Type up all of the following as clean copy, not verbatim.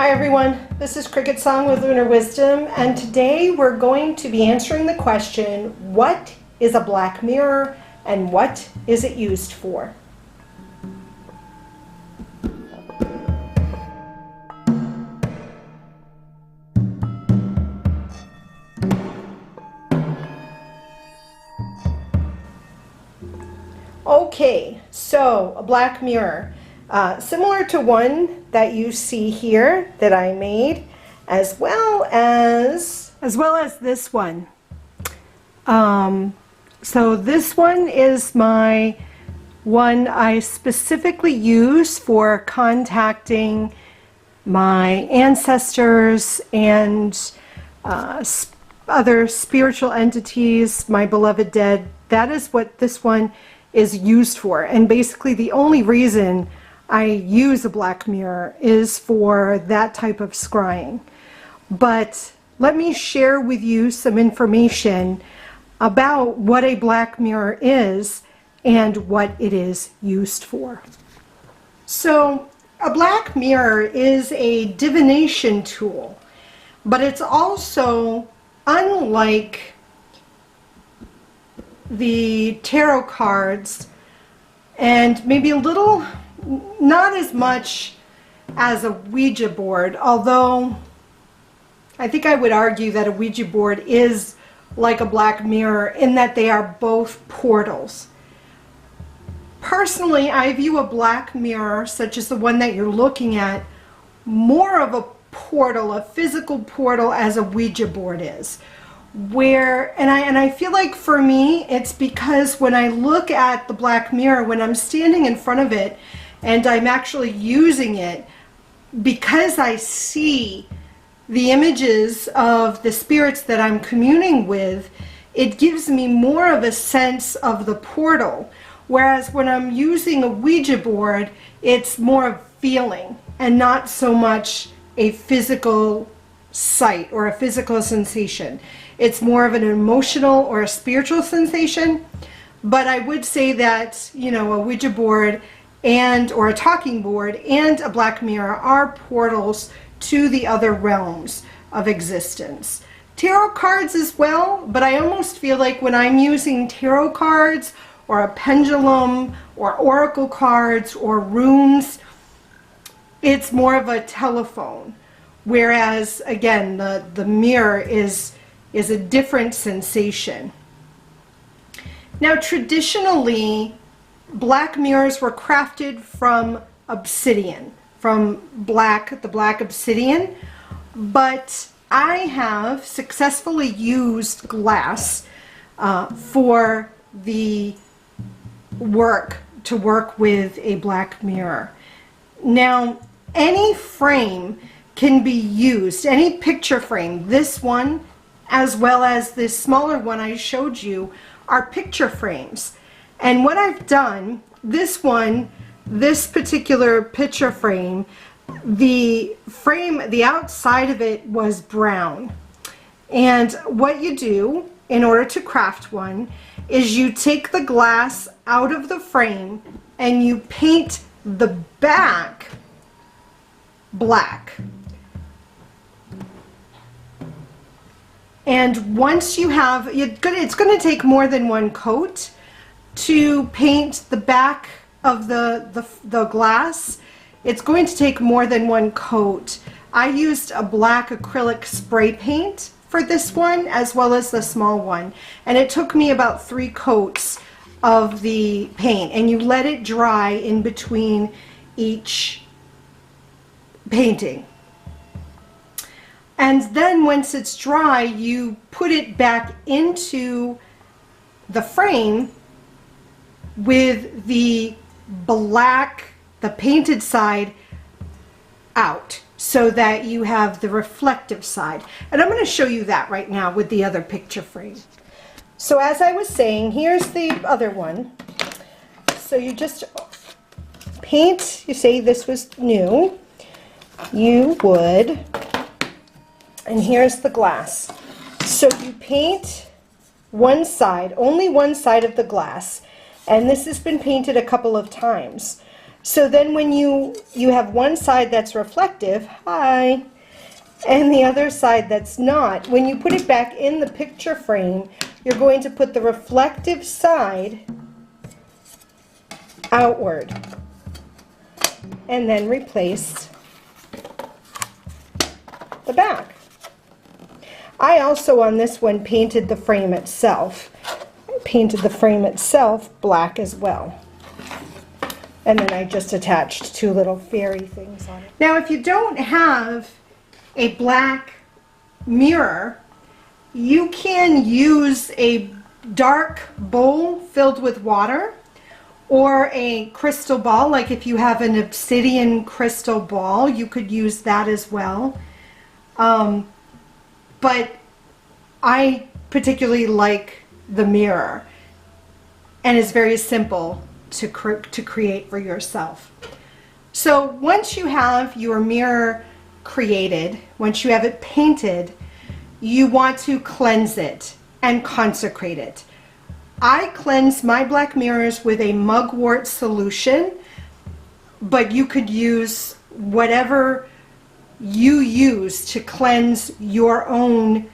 Hi everyone, this is CricketSong with Lunar Wisdom, and today we're going to be answering the question, what is a black mirror and what is it used for? Okay, so a black mirror. Similar to one that you see here that I made, as well as this one. So this one is my one I specifically use for contacting my ancestors and other spiritual entities, my beloved dead. That is what this one is used for, and basically the only reason I use a black mirror is for that type of scrying. But let me share with you some information about what a black mirror is and what it is used for. So a black mirror is a divination tool, but it's also, unlike the tarot cards, and maybe a little, not as much as a Ouija board, although I think I would argue that a Ouija board is like a black mirror in that they are both portals. Personally, I view a black mirror, such as the one that you're looking at, more of a portal, a physical portal, as a Ouija board is. And I feel like for me, it's because when I look at the black mirror, when I'm standing in front of it and I'm actually using it, because I see the images of the spirits that I'm communing with, it gives me more of a sense of the portal. Whereas when I'm using a Ouija board, it's more of feeling and not so much a physical sight or a physical sensation. It's more of an emotional or a spiritual sensation. But I would say that, you know, a Ouija board or a talking board and a black mirror are portals to the other realms of existence. Tarot cards as well, but I almost feel like when I'm using tarot cards or a pendulum or oracle cards or runes, it's more of a telephone. Whereas, again, the mirror is a different sensation. Now, traditionally, black mirrors were crafted from obsidian, from the black obsidian, but I have successfully used glass for the to work with a black mirror. Now, any frame can be used, any picture frame, this one as well as this smaller one I showed you, are picture frames. And what I've done, this particular picture frame, the outside of it was brown. And what you do in order to craft one is you take the glass out of the frame and you paint the back black. And once you have, it's going to take more than one coat to paint the back of the glass. It's going to take more than one coat. I used a black acrylic spray paint for this one as well as the small one, and it took me about 3 coats of the paint, and you let it dry in between each painting. And then once it's dry, you put it back into the frame with the painted side out, so that you have the reflective side. And I'm going to show you that right now with the other picture frame. So as I was saying, here's the other one. So you just paint, you say this was new, you would, and here's the glass. So you paint one side, only one side of the glass, and this has been painted a couple of times. So then when you have one side that's reflective, hi, and the other side that's not, when you put it back in the picture frame, you're going to put the reflective side outward and then replace the back. I also on this one painted the frame itself. I painted the frame itself black as well. And then I just attached two little fairy things on it. Now if you don't have a black mirror, you can use a dark bowl filled with water or a crystal ball. Like if you have an obsidian crystal ball, you could use that as well. But I particularly like the mirror, and it's very simple to create for yourself. So once you have your mirror created, once you have it painted, you want to cleanse it and consecrate it. I cleanse my black mirrors with a mugwort solution, but you could use whatever you use to cleanse your own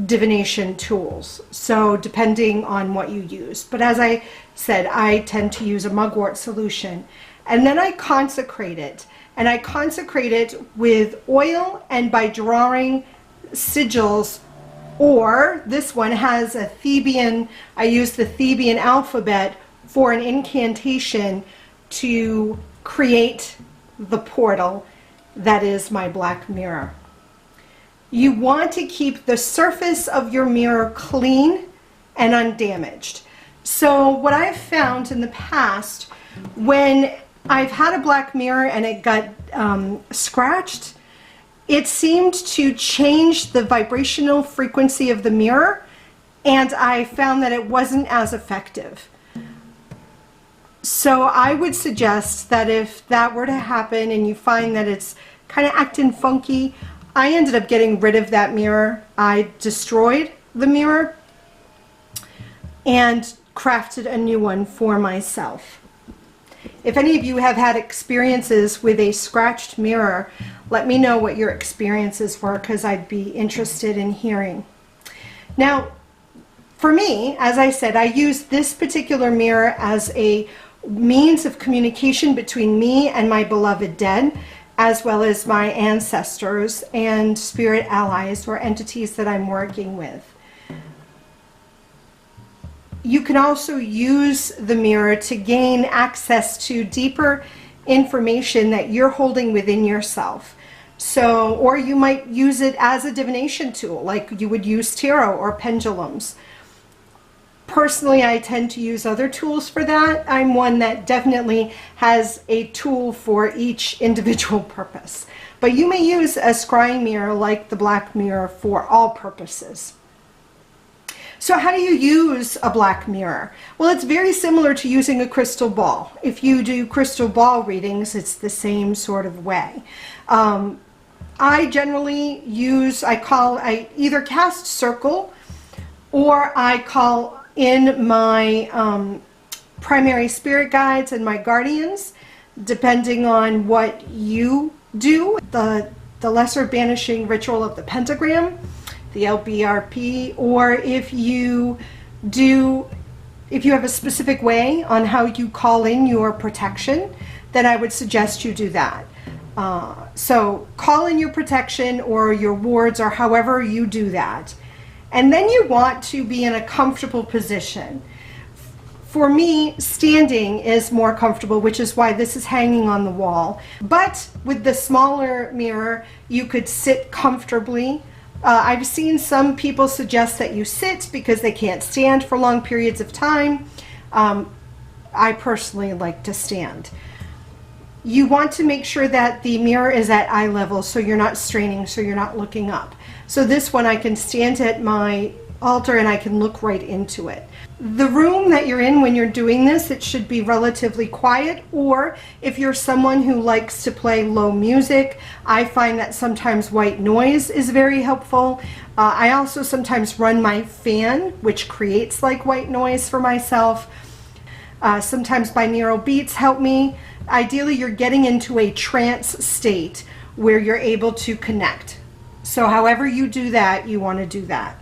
divination tools. So depending on what you use. But as I said, I tend to use a mugwort solution. And then I consecrate it. And I consecrate it with oil and by drawing sigils, or this one has a Theban, I use the Theban alphabet for an incantation to create the portal that is my black mirror. You want to keep the surface of your mirror clean and undamaged. So what I've found in the past, when I've had a black mirror and it got scratched, it seemed to change the vibrational frequency of the mirror, and I found that it wasn't as effective. So I would suggest that if that were to happen and you find that it's kind of acting funky, I ended up getting rid of that mirror. I destroyed the mirror and crafted a new one for myself. If any of you have had experiences with a scratched mirror, let me know what your experiences were, because I'd be interested in hearing. Now, for me, as I said, I use this particular mirror as a means of communication between me and my beloved dead, as well as my ancestors and spirit allies or entities that I'm working with. You can also use the mirror to gain access to deeper information that you're holding within yourself. So, or you might use it as a divination tool, like you would use tarot or pendulums. Personally, I tend to use other tools for that. I'm one that definitely has a tool for each individual purpose. But you may use a scrying mirror like the black mirror for all purposes. So how do you use a black mirror? Well, it's very similar to using a crystal ball. If you do crystal ball readings, it's the same sort of way. I generally use, I either cast circle, or I call in my primary spirit guides and my guardians, depending on what you do. The lesser banishing ritual of the pentagram, the LBRP, or if you have a specific way on how you call in your protection, then I would suggest you do that. So call in your protection or your wards, or however you do that. And then you want to be in a comfortable position. For me, standing is more comfortable, which is why this is hanging on the wall. But with the smaller mirror, you could sit comfortably. I've seen some people suggest that you sit because they can't stand for long periods of time. I personally like to stand. You want to make sure that the mirror is at eye level, so you're not straining, so you're not looking up. So this one, I can stand at my altar and I can look right into it. The room that you're in when you're doing this, it should be relatively quiet, or if you're someone who likes to play low music, I find that sometimes white noise is very helpful. I also sometimes run my fan, which creates like white noise for myself. Sometimes binaural beats help me. Ideally, you're getting into a trance state where you're able to connect. So however you do that, you want to do that.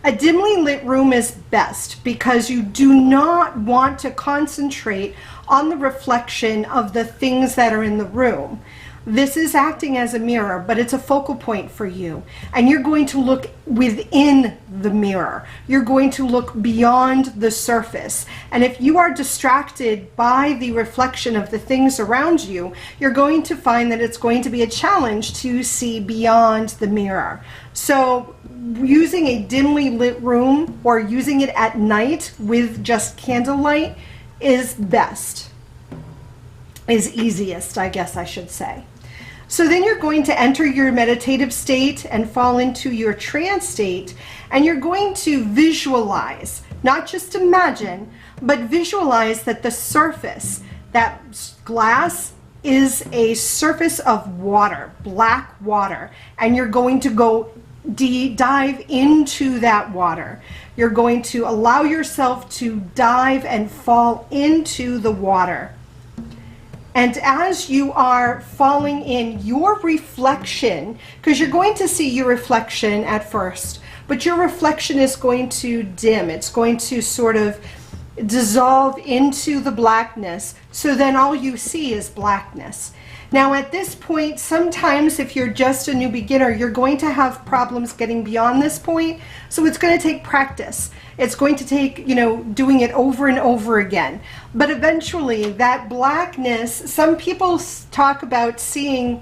A dimly lit room is best because you do not want to concentrate on the reflection of the things that are in the room. This is acting as a mirror, but it's a focal point for you. And you're going to look within the mirror. You're going to look beyond the surface. And if you are distracted by the reflection of the things around you, you're going to find that it's going to be a challenge to see beyond the mirror. So using a dimly lit room or using it at night with just candlelight is best, is easiest, I guess I should say. So then you're going to enter your meditative state and fall into your trance state, and you're going to visualize, not just imagine, but visualize that the surface, that glass, is a surface of water, black water, and you're going to go dive into that water. You're going to allow yourself to dive and fall into the water. And as you are falling in, your reflection, because you're going to see your reflection at first, but your reflection is going to dim. It's going to sort of dissolve into the blackness. So then all you see is blackness. Now at this point, sometimes if you're just a new beginner, you're going to have problems getting beyond this point. So it's going to take practice. It's going to take, doing it over and over again. But eventually that blackness, some people talk about seeing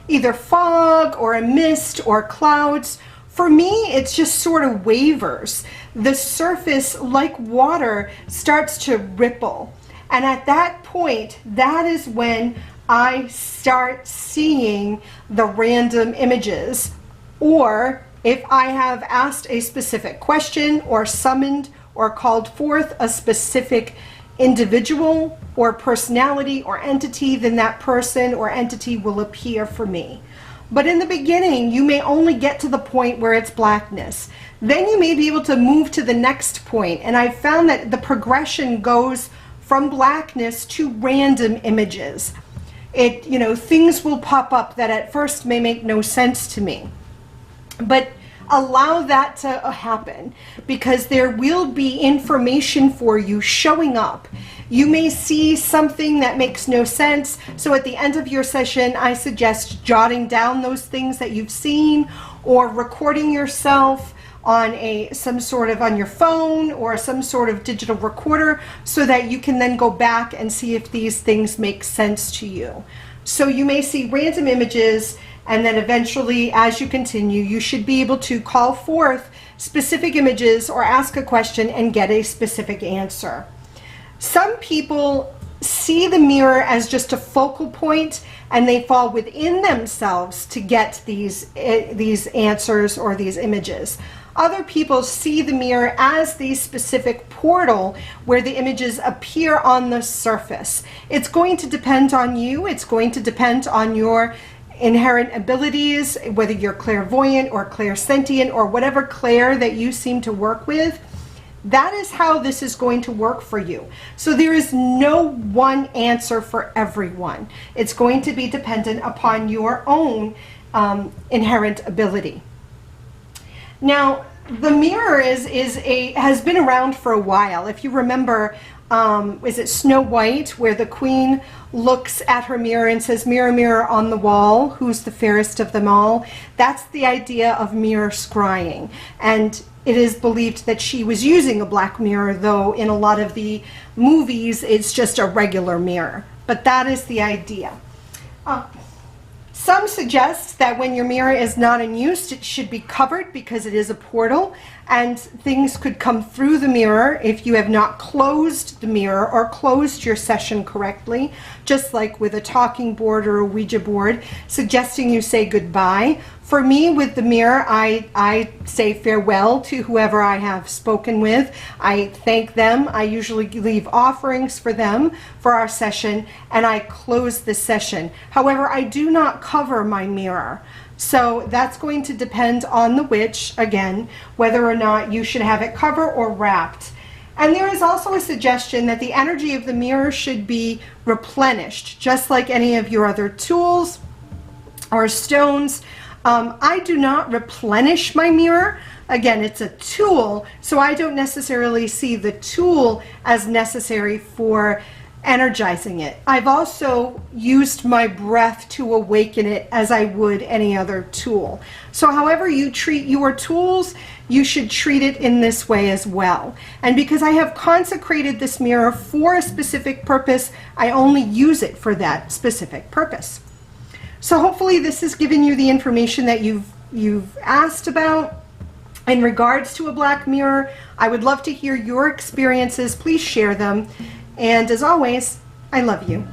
either fog or a mist or clouds. For me, it's just sort of wavers. The surface, like water, starts to ripple. And at that point, that is when I start seeing the random images, or if I have asked a specific question or summoned or called forth a specific individual or personality or entity, then that person or entity will appear for me. But in the beginning, you may only get to the point where it's blackness. Then you may be able to move to the next point. And I found that the progression goes from blackness to random images. Things will pop up that at first may make no sense to me. But allow that to happen, because there will be information for you showing up. You may see something that makes no sense. So at the end of your session, I suggest jotting down those things that you've seen, or recording yourself on on your phone or some sort of digital recorder, so that you can then go back and see if these things make sense to you. So you may see random images, and then eventually, as you continue, you should be able to call forth specific images or ask a question and get a specific answer. Some people see the mirror as just a focal point, and they fall within themselves to get these answers or these images. Other people see the mirror as the specific portal where the images appear on the surface. It's going to depend on you. It's going to depend on your inherent abilities, whether you're clairvoyant or clairsentient or whatever clair that you seem to work with. That is how this is going to work for you. So there is no one answer for everyone. It's going to be dependent upon your own inherent ability. Now, the mirror has been around for a while. If you remember, is it Snow White, where the queen looks at her mirror and says, "Mirror, mirror on the wall, who's the fairest of them all?" That's the idea of mirror scrying. And it is believed that she was using a black mirror, though in a lot of the movies it's just a regular mirror. But that is the idea. Some suggest that when your mirror is not in use, it should be covered, because it is a portal, and things could come through the mirror if you have not closed the mirror or closed your session correctly, just like with a talking board or a Ouija board, suggesting you say goodbye. For me, with the mirror, I say farewell to whoever I have spoken with. I thank them. I usually leave offerings for them for our session, and I close the session. However, I do not cover my mirror. So that's going to depend on the witch, again, whether or not you should have it covered or wrapped. And there is also a suggestion that the energy of the mirror should be replenished, just like any of your other tools or stones. I do not replenish my mirror. Again, it's a tool, so I don't necessarily see the tool as necessary for energizing it. I've also used my breath to awaken it as I would any other tool. So however you treat your tools, you should treat it in this way as well. And because I have consecrated this mirror for a specific purpose, I only use it for that specific purpose. So hopefully this has given you the information that you've asked about. In regards to a black mirror, I would love to hear your experiences. Please share them. And as always, I love you.